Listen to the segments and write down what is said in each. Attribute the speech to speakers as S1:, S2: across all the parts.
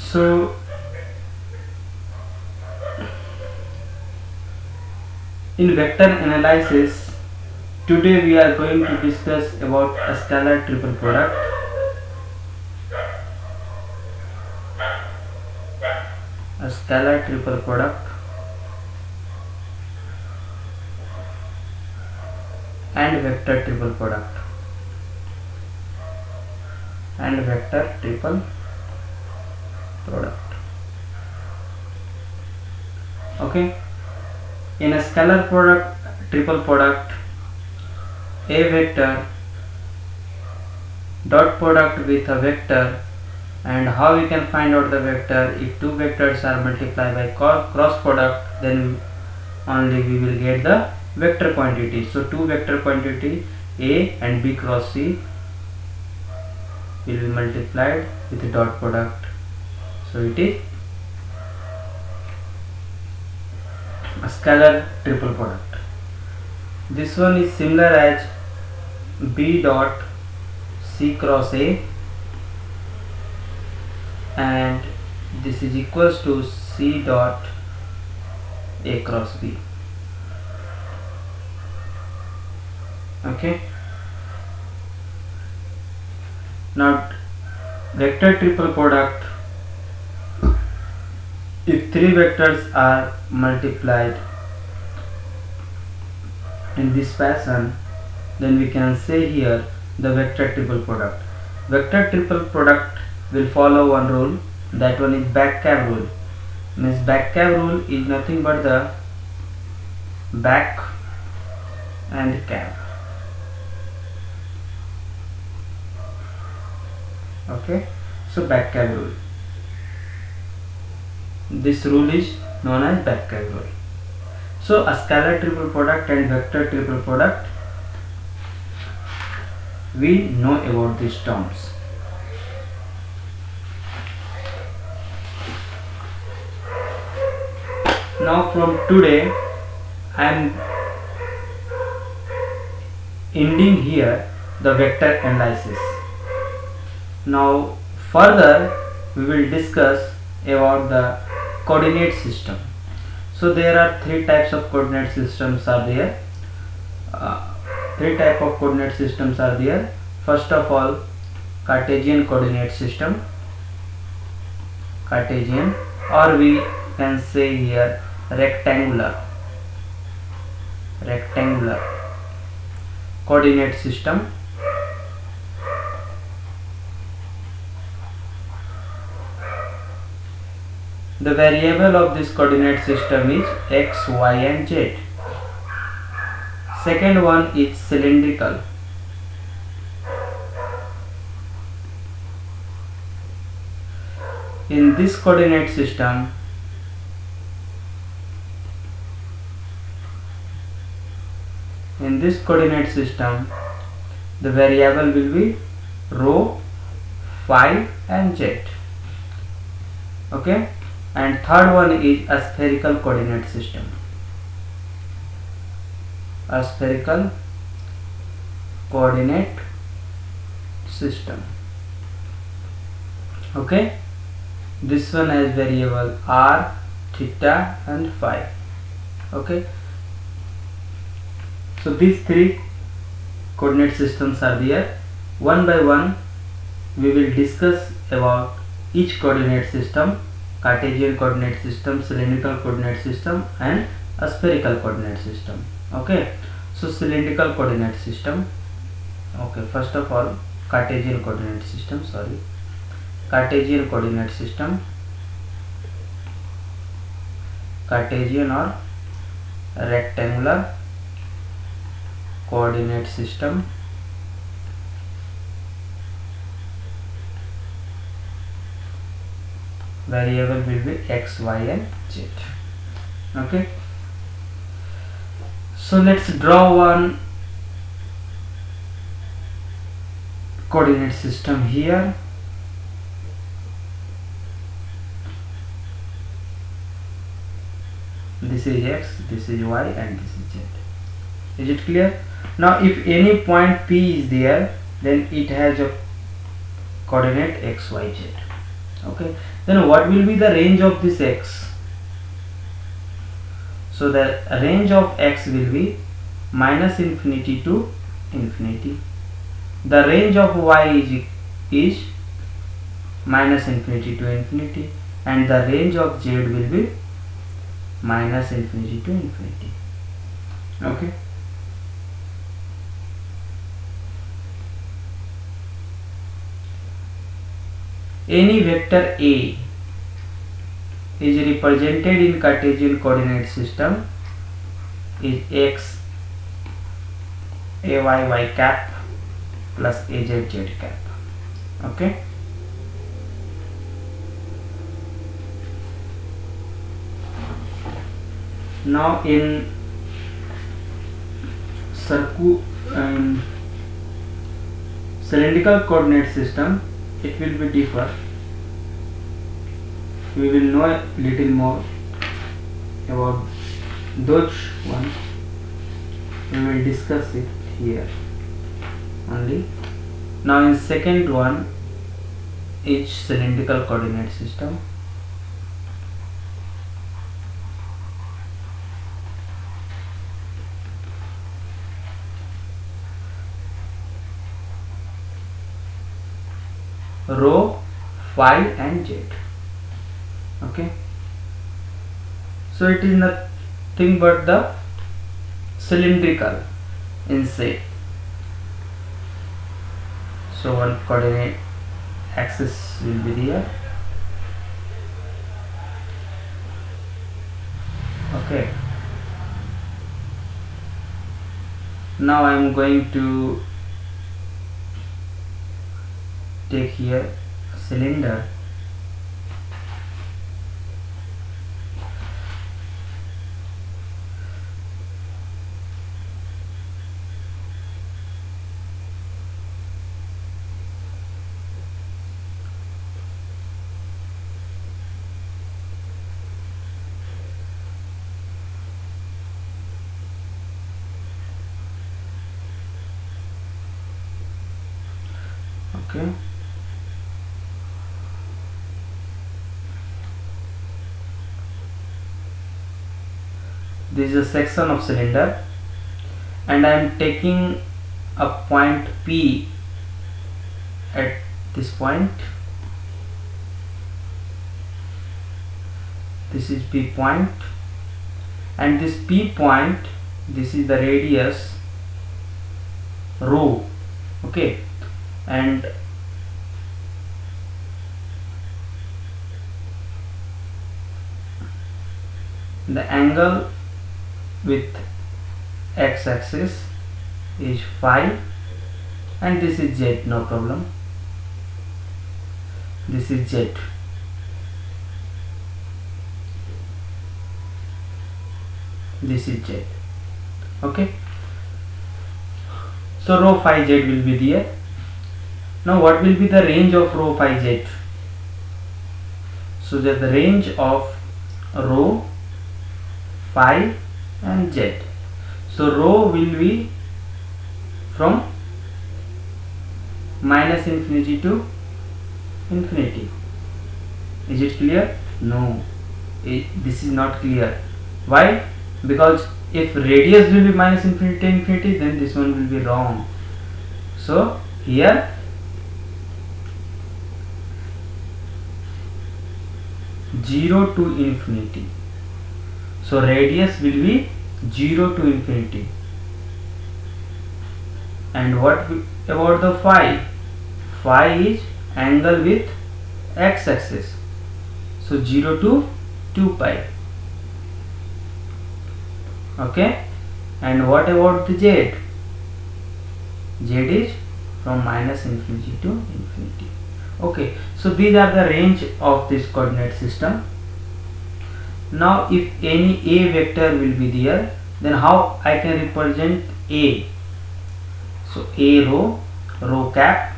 S1: So in vector analysis, today we are going to discuss about a scalar triple product. A scalar triple product and vector triple product and vector triple product. Okay, in a scalar product triple product, a vector dot product with a vector, and how we can find out the vector? If two vectors are multiplied by cross product, then only we will get the vector quantity. So two vector quantity A and B cross C will be multiplied with the dot product. So it is a scalar triple product. This one is similar as B dot C cross A, and this is equals to C dot A cross B. Okay, now vector triple product, if three vectors are multiplied in this fashion, then we can say here the vector triple product. Vector triple product will follow one rule, that one is back cab rule. Means back cab rule is nothing but the back and cab. Okay, so back cab rule. This rule is known as back cab rule. So a scalar triple product and vector triple product, we know about these terms. Now from today I am ending here the vector analysis. Now further we will discuss about the coordinate system. So there are three types of coordinate systems are there. Three type of coordinate systems are there. First of all, Cartesian coordinate system, Cartesian, or we can say here rectangular coordinate system. The variable of this coordinate system is x, y and z. Second one is cylindrical. In this coordinate system, the variable will be rho, phi and z. Okay, and third one is a spherical coordinate system. A spherical coordinate system. Okay, this one has variable r, theta and phi. Okay, so these three coordinate systems are there. One by one we will discuss about each coordinate system: Cartesian coordinate system, cylindrical coordinate system and a spherical coordinate system. Okay, so cylindrical coordinate system. Okay, first of all, Cartesian coordinate system, Cartesian coordinate system, Cartesian or rectangular coordinate system. Variable will be x, y and z. Okay, so let's draw one coordinate system here. This is x, this is y and this is z. Is it clear? Now if any point P is there, then it has a coordinate x, y, z. Okay, then what will be the range of this x? So the range of x will be minus infinity to infinity. The range of y is minus infinity to infinity, and the range of z will be minus infinity to infinity. Okay. Any vector A is represented in Cartesian coordinate system is x a y cap plus a z cap. Okay. Now in cylindrical coordinate system, it will be differ. We will know a little more about those ones. We will discuss it here only. Now in second one is cylindrical coordinate system. Rho, phi and z. Okay, so it is nothing but the cylindrical in shape. So one coordinate axis will be there. Okay, now I am going to take here a cylinder. Okay, this is a section of cylinder, and I am taking a point P at this point. This is P point, and this P point, this is the radius rho. Okay, and the angle with x-axis is phi, and this is z, no problem. This is z. This is z. Okay, so rho phi z will be there. Now what will be the range of rho phi z? So that the range of rho, phi and z. So rho will be from minus infinity to infinity. Is it clear? No, this is not clear. Why? Because if radius will be minus infinity to infinity, then this one will be wrong. So here 0 to infinity. So radius will be 0 to infinity. And what about the phi? Phi is angle with x-axis. So 0 to 2 pi. Okay, and what about the z? Z is from minus infinity to infinity. Okay, so these are the range of this coordinate system. Now if any a vector will be there, then how I can represent a? So a rho, rho cap,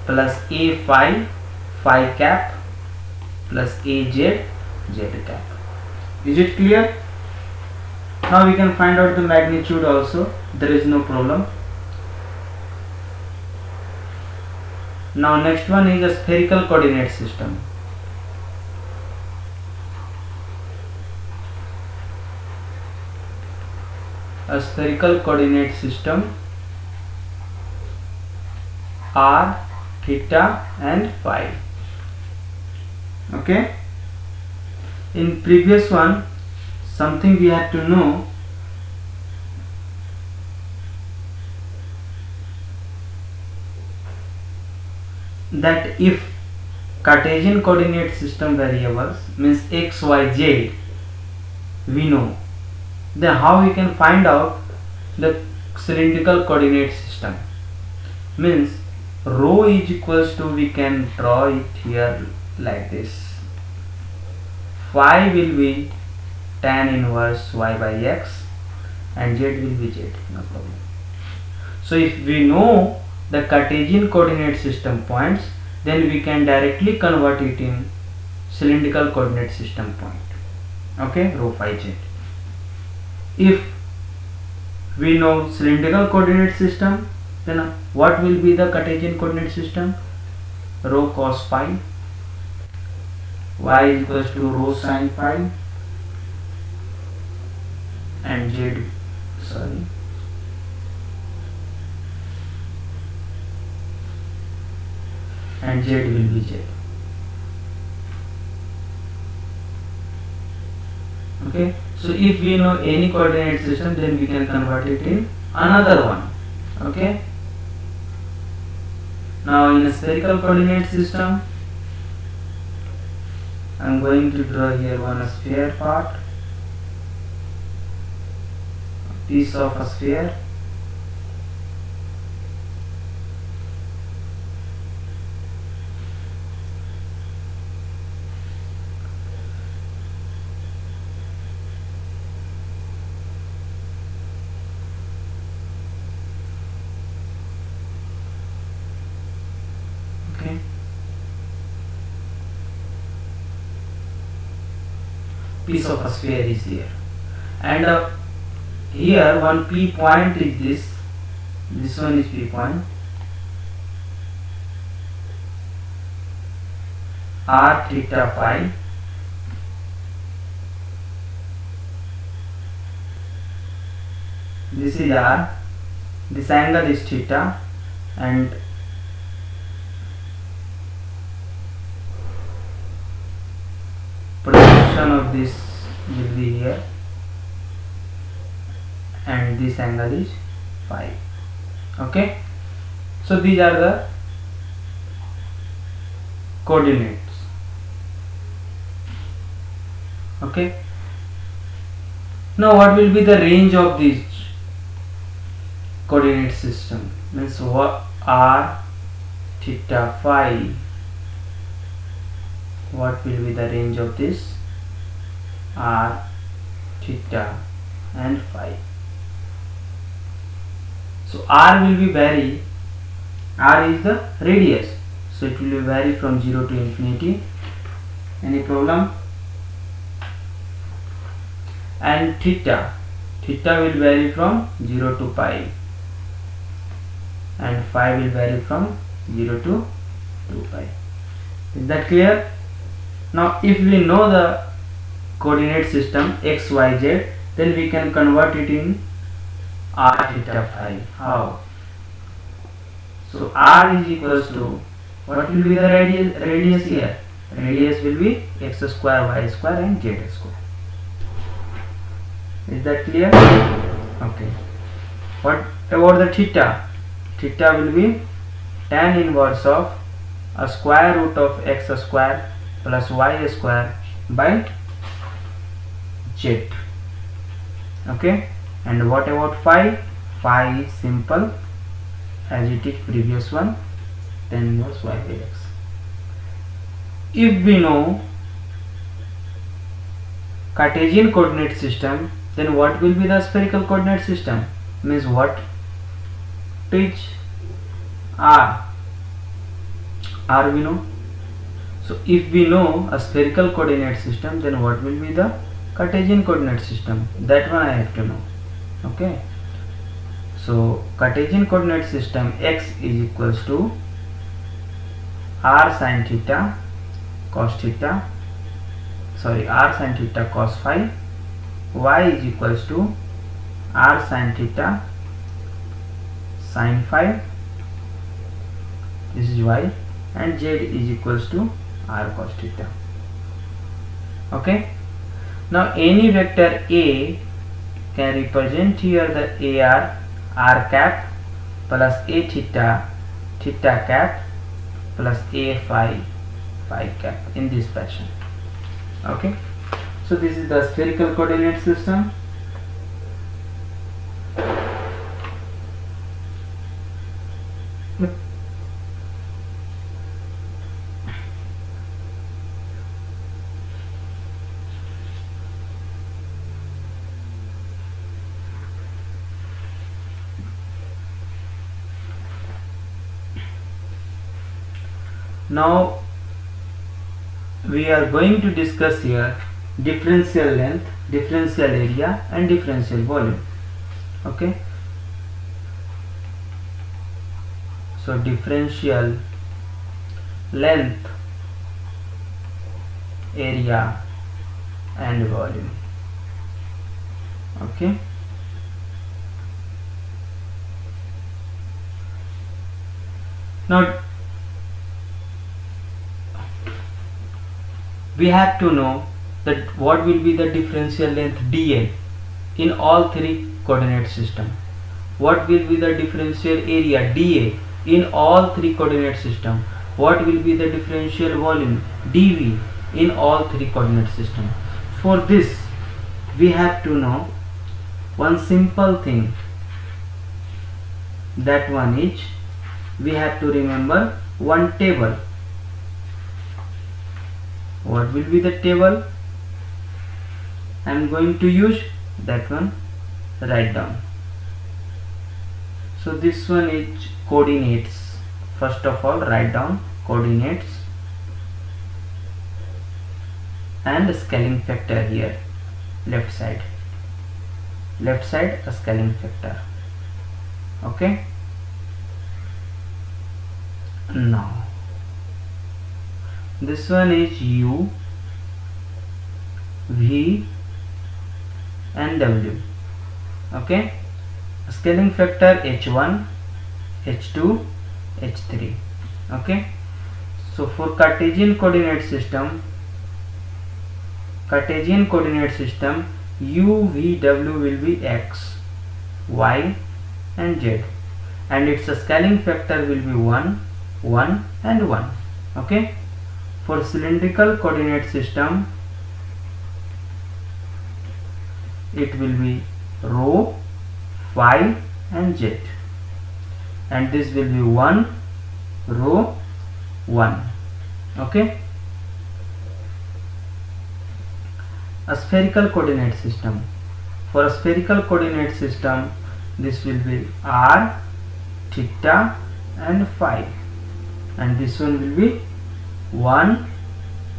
S1: plus a phi, phi cap, plus a z, z cap. Is it clear? Now we can find out the magnitude also, there is no problem. Now next one is a spherical coordinate system. a spherical coordinate system r, theta and phi. Okay, in previous one something we had to know, that if Cartesian coordinate system variables means x, y, z we know, then how we can find out the cylindrical coordinate system? Means rho is equals to, we can draw it here like this, phi will be tan inverse y by x and z will be z, no problem. So if we know the Cartesian coordinate system points, then we can directly convert it in cylindrical coordinate system point. Okay, rho phi z. If we know cylindrical coordinate system, then what will be the Cartesian coordinate system? Rho cos phi, y is equals to rho sin phi, and z, and z will be z. Okay, so if we know any coordinate system, then we can convert it in another one. Okay, now in a spherical coordinate system, I am going to draw here one sphere part, piece of a sphere. Okay, piece of a sphere is there, and here one P point is this one is P point, r, theta, phi. This is r, this angle is theta, and projection of this will be here, and this angle is phi. Okay, so these are the coordinates. Okay, now what will be the range of this coordinate system? Means what r, theta, phi, what will be the range of this r, theta and phi? So r will be vary, r is the radius, so it will be vary from 0 to infinity. Any problem? And theta will vary from 0 to pi, and phi will vary from 0 to 2 pi. Is that clear? Now if we know the coordinate system x, y, z, then we can convert it in r, theta, phi. How? So r is equals to, what will be the radius here? Radius will be x square, y square and z square. Is that clear? Okay. What about the theta? Theta will be tan inverse of a square root of x square plus y square by z. Okay, and what about phi? Phi is simple as it is previous one, tan inverse y by x. If we know Cartesian coordinate system, then what will be the spherical coordinate system? Means what? Teach r we know. So if we know a spherical coordinate system, then what will be the Cartesian coordinate system? That one I have to know. Okay, so Cartesian coordinate system x is equals to r sin theta cos theta, r sin theta cos phi, y is equals to r sin theta sin phi, this is y, and z is equals to r cos theta. Okay, now any vector A can represent here the AR r cap plus A theta theta cap plus A phi phi cap in this fashion. Okay, so this is the spherical coordinate system. Now we are going to discuss here differential length, differential area and differential volume. Okay, so differential length, area and volume. Okay, now we have to know that what will be the differential length dl in all three coordinate system, what will be the differential area dA in all three coordinate system, what will be the differential volume dV in all three coordinate system. For this we have to know one simple thing, that one is we have to remember one table. What will be the table? I am going to use that one, write down. So this one is coordinates. First of all, write down coordinates and scaling factor here, left side a scaling factor. Okay, now this one is u, v and w. Okay, scaling factor h1, h2, h3. Okay, so for Cartesian coordinate system u, v, w will be x, y and z, and its scaling factor will be 1, 1 and 1. Okay, for cylindrical coordinate system it will be rho, phi and z, and this will be 1, rho, 1. Okay, a spherical coordinate system, for a spherical coordinate system this will be r, theta and phi, and this one will be 1,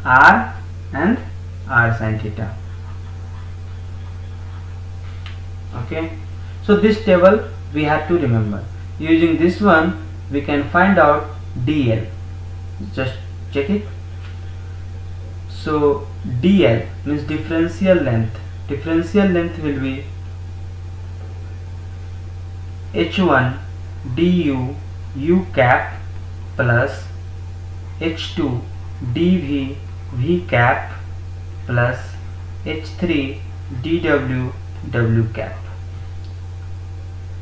S1: r and r sin theta. Okay, so this table we have to remember. Using this one we can find out dl. Just check it. So dl means differential length. Differential length will be h1 du u cap plus h2 dv v cap plus h3 dw w cap.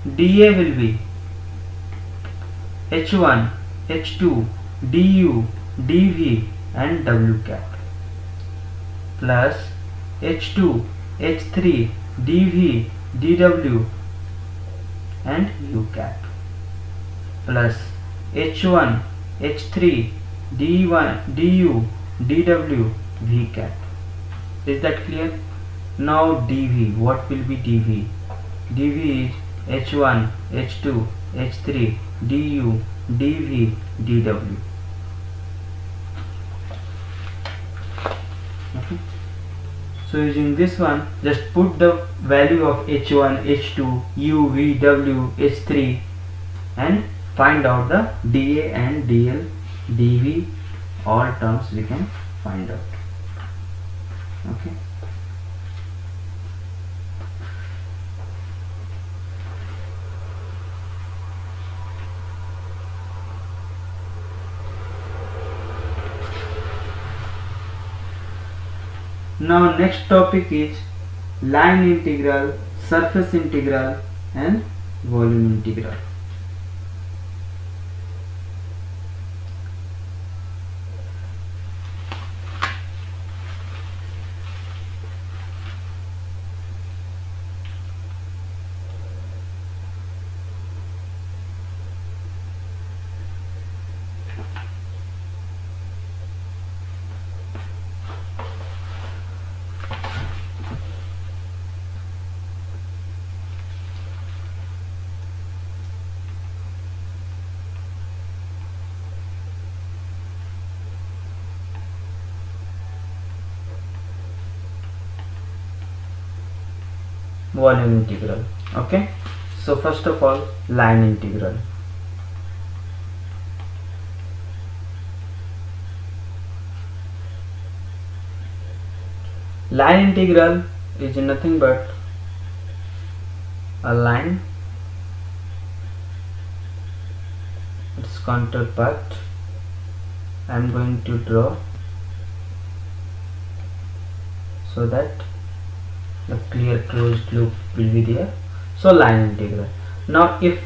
S1: dA will be h1 h2 du dv and w cap plus h2 h3 dv dw and u cap plus h1 h3 d1 du dw v cap. Is that clear? Now dv, what will be dv? dv is h1 h2 h3 du dv dw. Okay, so using this one, just put the value of h1 h2 u v w h3 and find out the dA and dl dv, all terms we can find out. Okay, Now next topic is line integral, surface integral and volume integral. Volume integral. Okay, so first of all, line integral. Line integral is nothing but a line, its counterpart. I am going to draw so that the clear closed loop will be there. So line integral. Now if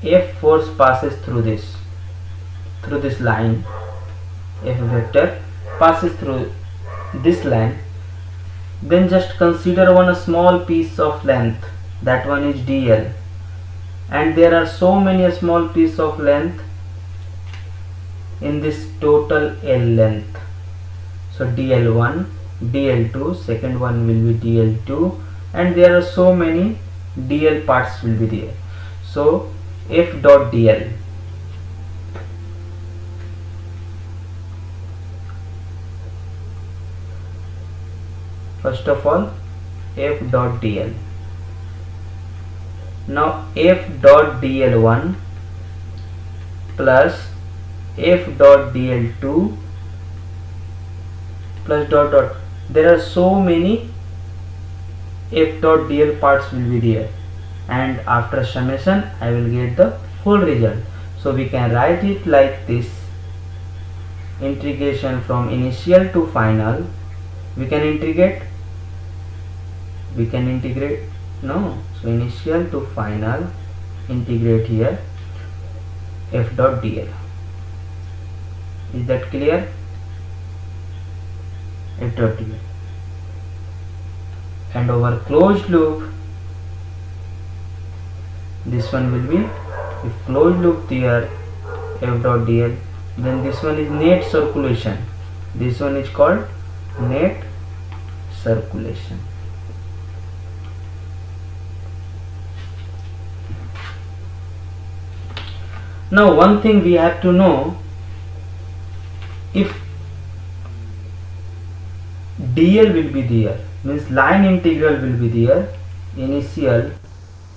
S1: F force passes through this line, F vector passes through this line, then just consider one small piece of length, that one is dl, and there are so many small piece of length in this total L length. So dl1, dl2, second one will be dl2, and there are so many dl parts will be there. So f dot dl, first of all f dot dl. Now f dot dl1 plus f dot dl2 plus dot dot, there are so many f dot dl parts will be there, and after summation I will get the whole result. So we can write it like this: integration from initial to final. We can integrate no, so initial to final, integrate here f dot dl. Is that clear? F dot dl. And over closed loop, this one will be, if closed loop there, f dot dl, then this one is net circulation. This one is called net circulation. Now one thing we have to know, if dl will be there, means line integral will be there, initial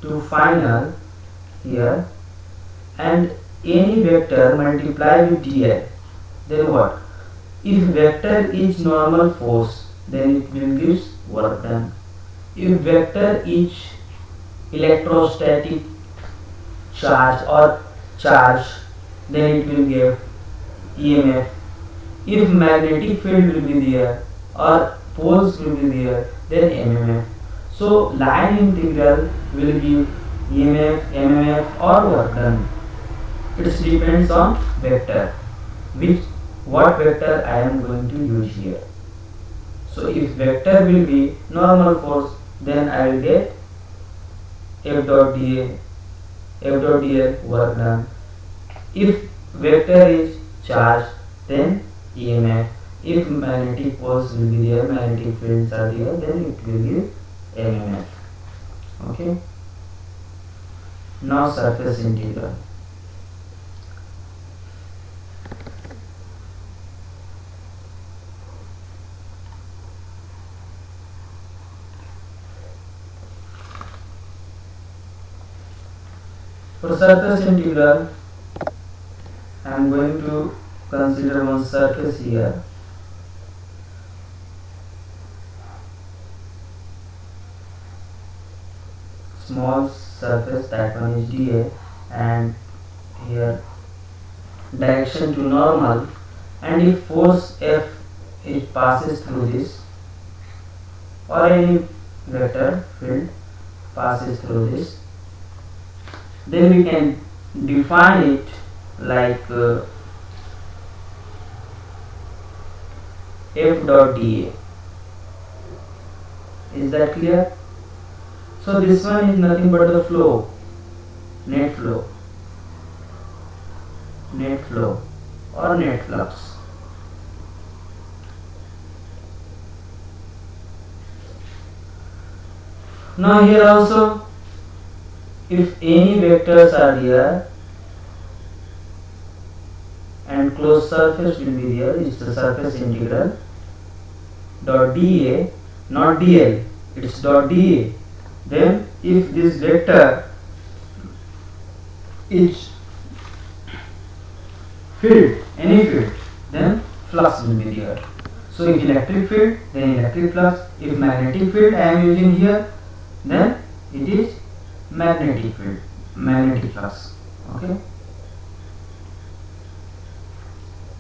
S1: to final here, and any vector multiply with dl, then what? If vector is normal force, then it will give work done. If vector is electrostatic charge, then it will give EMF. If magnetic field will be there or poles will be there, then MMF. So line integral will give EMF, MMF or work done. It depends on vector, what vector I am going to use here. So if vector will be normal force, then I will get f dot dl work done. If vector is charge, then EMF. If magnetic poles will be there, magnetic fields are there, then it will give MMF. Okay. Now surface integral. For surface integral, I am going to consider one surface here. Small surface, that one is dA, and here direction to normal, and if force F it passes through this, or any vector field passes through this, then we can define it like f dot dA. Is that clear? So this one is nothing but the flow, net flow or net flux. Now here also, if any vectors are here and closed surface will be there, is the surface integral dot dA, not dl, it's dot dA. Then if this vector is field, any field, then flux will be there. So if electric field, then electric flux. If magnetic field I am using here, then it is magnetic field, magnetic flux. Okay.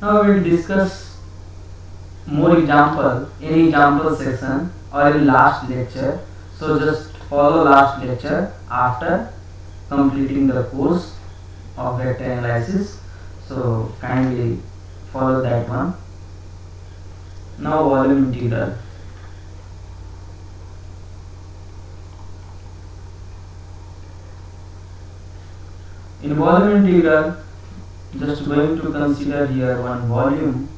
S1: Now we will discuss more example in example section or in last lecture. So just follow last lecture after completing the course of vector analysis. So kindly follow that one. Now volume integral. In volume integral, just going to consider here one volume.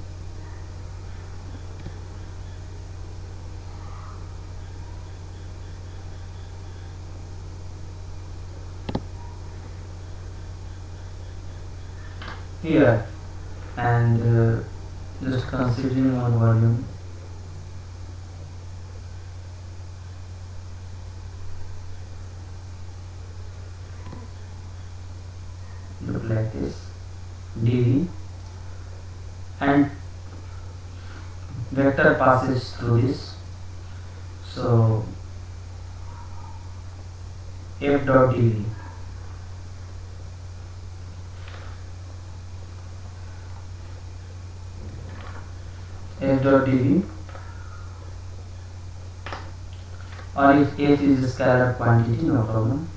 S1: Here, and just considering one volume. Look like this, dV, and vector passes through this. So f dot dV. F dot dV, or if f is a scalar quantity, no problem.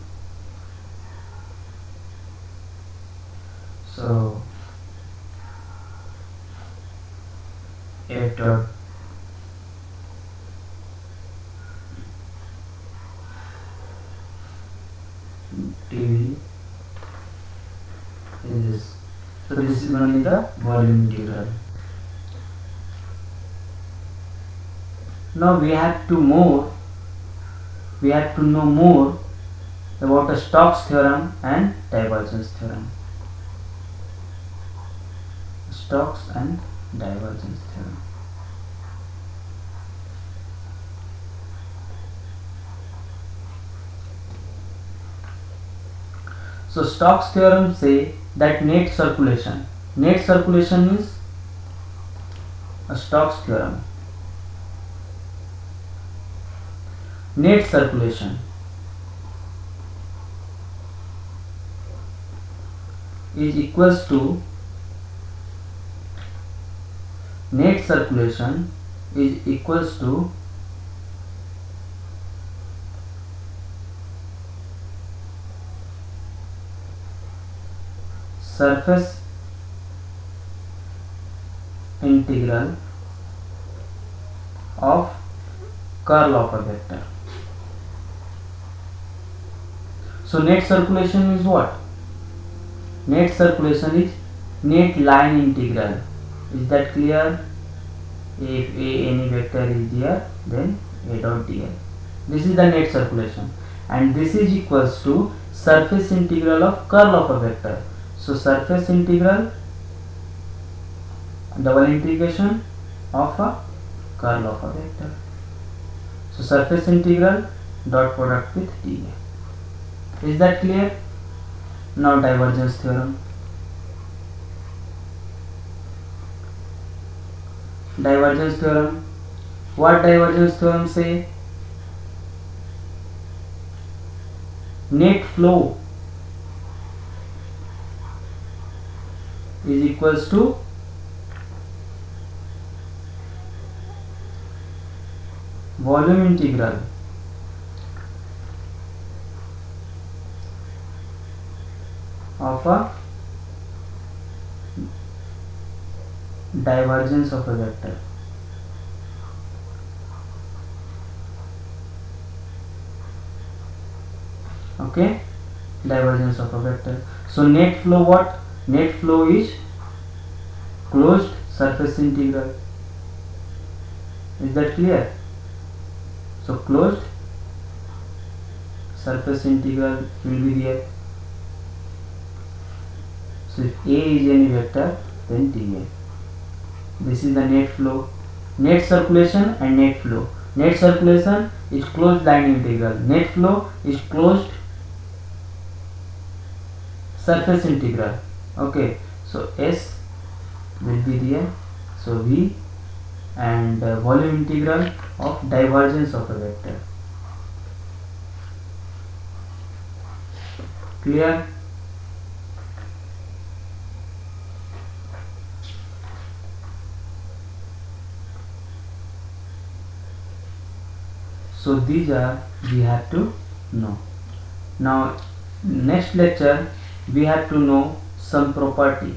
S1: So f dot dV is this. So this is only the volume integral. Now we have to know more about the Stokes theorem and divergence theorem. Stokes and divergence theorem. So Stokes theorem say that net circulation is a Stokes theorem. Net circulation is equals to surface integral of curl of a vector. So net circulation is what? Net circulation is net line integral. Is that clear? If any vector is there, then a dot dl. This is the net circulation, and this is equals to surface integral of curl of a vector. So surface integral double integration of a curl of a vector. So surface integral dot product with dA. Is that clear? Now divergence theorem. Divergence theorem. What divergence theorem say? Net flow is equals to volume integral of a divergence of a vector. Okay, divergence of a vector. So net flow, what? Net flow is closed surface integral. Is that clear? So closed surface integral will be there. So if A is any vector, then dA. This is the net flow, net circulation and net flow. Net circulation is closed line integral. Net flow is closed surface integral. Okay, so S will be there. So V and volume integral of divergence of a vector. Clear? So these are we have to know. Now next lecture we have to know some properties.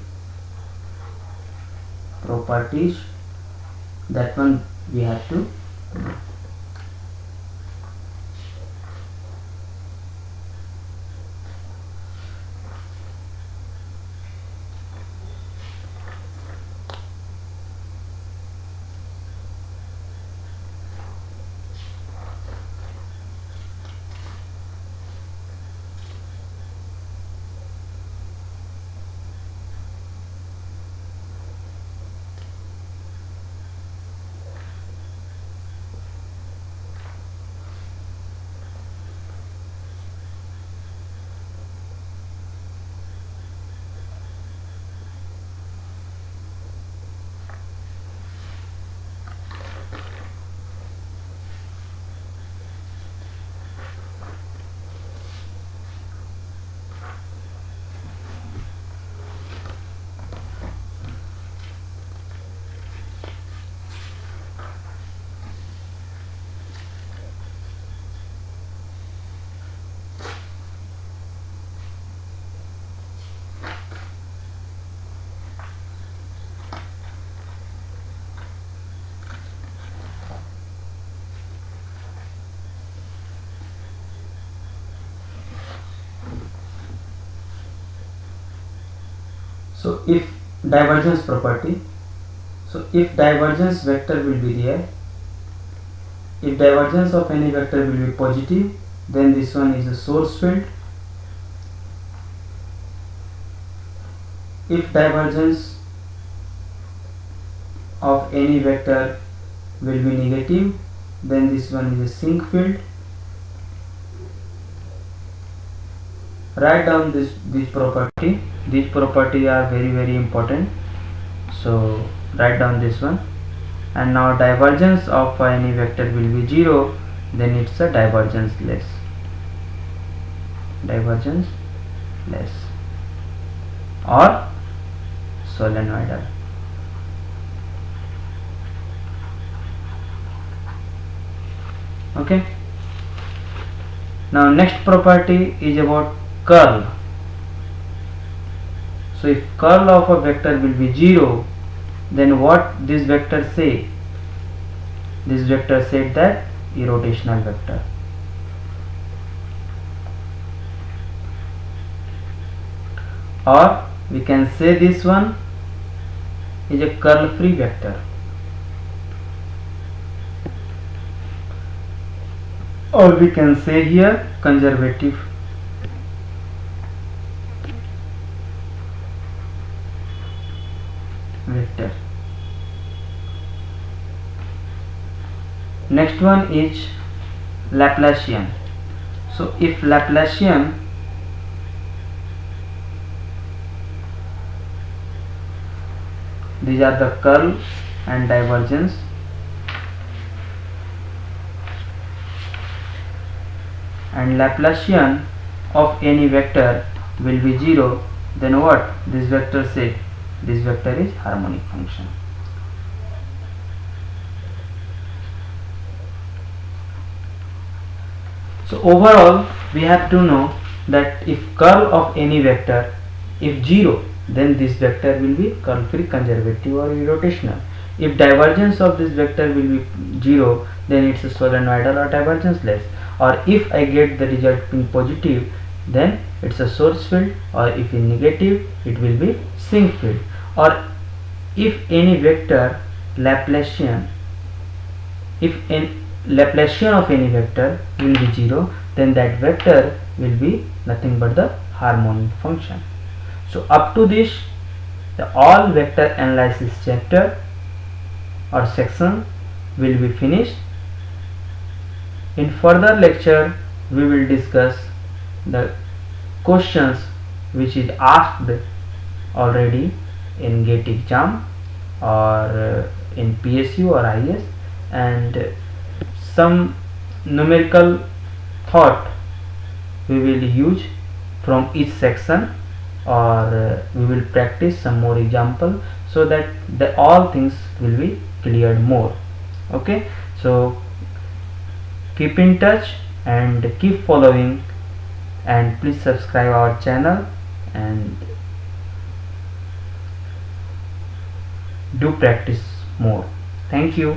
S1: That one we have to know. So if divergence property, so if divergence vector will be there, if divergence of any vector will be positive, then this one is a source field. If divergence of any vector will be negative, then this one is a sink field. Write down this property. These properties are very important. So write down this one. And now divergence of any vector will be 0, then it's a divergence less. Or solenoidal. Okay. Now next property is about curl. So if curl of a vector will be 0, then what this vector say? This vector said that irrotational vector. Or we can say this one is a curl free vector. Or we can say here conservative vector. Next one is Laplacian. So if Laplacian these are the curl and divergence, and Laplacian of any vector will be 0, then what this vector say? This vector is harmonic function. So overall we have to know that if curl of any vector if 0, then this vector will be curl free, conservative or irrotational. If divergence of this vector will be 0, then it's a solenoidal or divergenceless. Or if I get the result being positive, then it's a source field, or if in negative it will be sink field. Or if any vector Laplacian, if an Laplacian of any vector will be 0, then that vector will be nothing but the harmonic function. So up to this, the all vector analysis chapter or section will be finished. In further lecture, we will discuss the questions which is asked already in GATE exam or in PSU or IS, and some numerical thought we will use from each section, or we will practice some more example so that all things will be cleared more. Okay, so keep in touch and keep following, and please subscribe our channel and do practice more. Thank you.